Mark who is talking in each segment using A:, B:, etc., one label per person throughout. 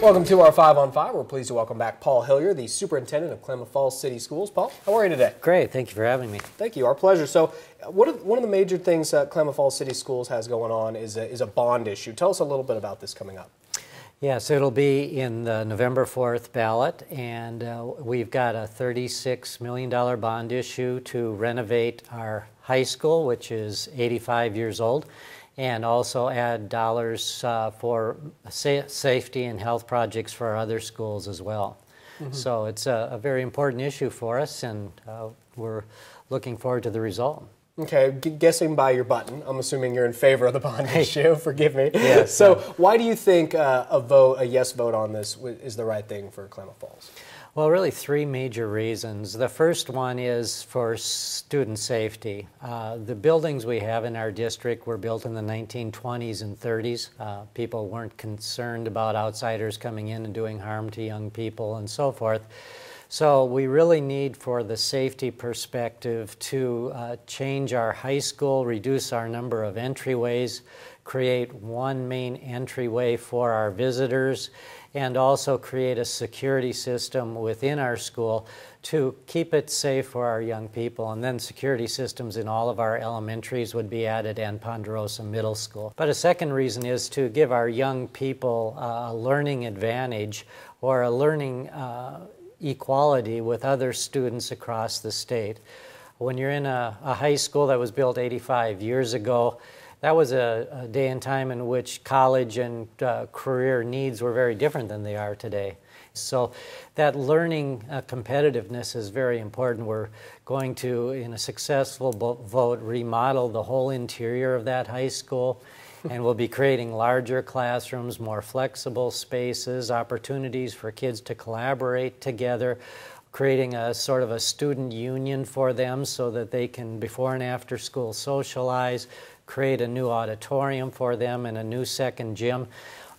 A: Welcome to our 5 on 5. We're pleased to welcome back Paul Hillyer, the Superintendent of Klamath Falls City Schools. Paul, how are you today?
B: Great. Thank you for having me.
A: Thank you. Our pleasure. So one of the major things Klamath Falls City Schools has going on is a bond issue. Tell us a little bit about this coming up.
B: Yes, it'll be in the November 4th ballot, and we've got a $36 million bond issue to renovate our high school, which is 85 years old, and also add dollars for safety and health projects for our other schools as well. So it's a very important issue for us, and we're looking forward to the result.
A: Okay, guessing by your button, I'm assuming you're in favor of the bond issue. Forgive me.
B: Yes.
A: So why do you think a yes vote on this is the right thing for Klamath Falls?
B: Well, really three major reasons. The first one is for student safety. The buildings we have in our district were built in the 1920s and 30s. People weren't concerned about outsiders coming in and doing harm to young people and so forth. So we really need, for the safety perspective, to change our high school, reduce our number of entryways, create one main entryway for our visitors, and also create a security system within our school to keep it safe for our young people. And then security systems in all of our elementaries would be added, and Ponderosa Middle School. But a second reason is to give our young people a learning advantage, or a learning equality with other students across the state. When you're in a high school that was built 85 years ago, that was a day and time in which college and career needs were very different than they are today. So that learning competitiveness is very important. We're going to, in a successful vote, remodel the whole interior of that high school, and we'll be creating larger classrooms, more flexible spaces, opportunities for kids to collaborate together, creating a sort of a student union for them so that they can, before and after school, socialize, create a new auditorium for them and a new second gym.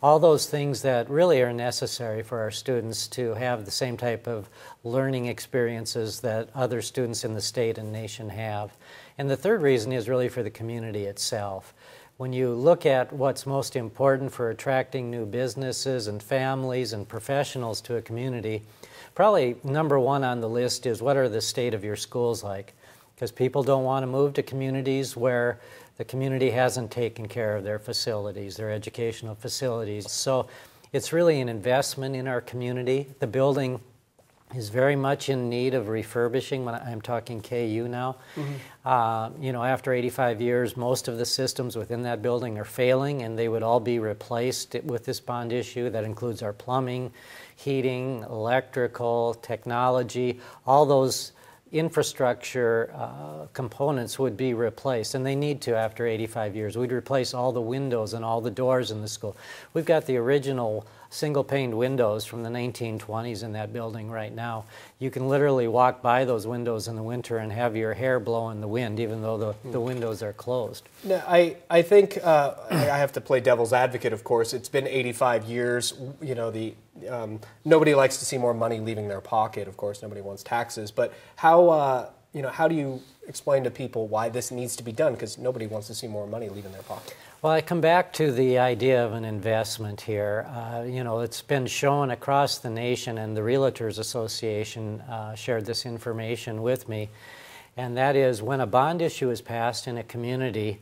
B: All those things that really are necessary for our students to have the same type of learning experiences that other students in the state and nation have. And the third reason is really for the community itself. When you look at what's most important for attracting new businesses and families and professionals to a community, probably number one on the list is, what are the state of your schools like? Because people don't want to move to communities where the community hasn't taken care of their facilities, their educational facilities. So it's really an investment in our community. The building is very much in need of refurbishing. When I'm talking KU now, you know, after 85 years, most of the systems within that building are failing, and they would all be replaced with this bond issue. That includes our plumbing, heating, electrical, technology. All those infrastructure components would be replaced, and they need to after 85 years. We'd replace all the windows and all the doors in the school. We've got the original single-paned windows from the 1920s in that building right now. You can literally walk by those windows in the winter and have your hair blow in the wind, even though the windows are closed.
A: Now, I think I have to play devil's advocate, of course. It's been 85 years. You know, nobody likes to see more money leaving their pocket. Of course, nobody wants taxes. But how do you explain to people why this needs to be done? Because nobody wants to see more money leaving their pocket.
B: Well, I come back to the idea of an investment here. You know, it's been shown across the nation, and the Realtors Association shared this information with me, and that is, when a bond issue is passed in a community,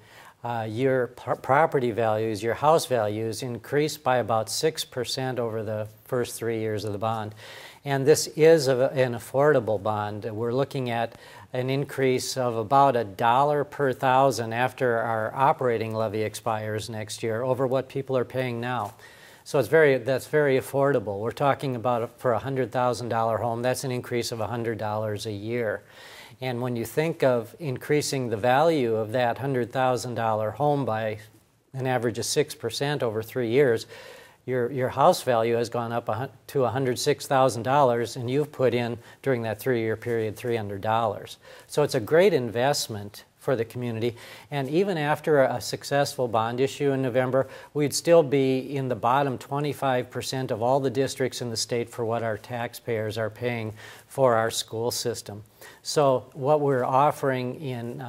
B: your property values, your house values, increase by about 6% over the first 3 years of the bond. And this is an affordable bond. We're looking at an increase of about $1 per thousand after our operating levy expires next year over what people are paying now. So that's very affordable. We're talking about, for a $100,000 home, that's an increase of $100 a year. And when you think of increasing the value of that $100,000 home by an average of 6% over 3 years, your house value has gone up to $106,000, and you've put in, during that 3-year period, $300. So it's a great investment for the community. And even after a successful bond issue in November, we'd still be in the bottom 25% of all the districts in the state for what our taxpayers are paying for our school system. So what we're offering in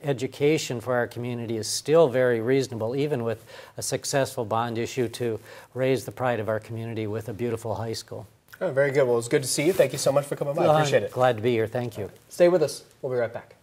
B: education for our community is still very reasonable, even with a successful bond issue, to raise the pride of our community with a beautiful high school.
A: Oh, very good. Well, it's good to see you. Thank you so much for coming by. I appreciate it.
B: Glad to be here. Thank you.
A: Stay with us. We'll be right back.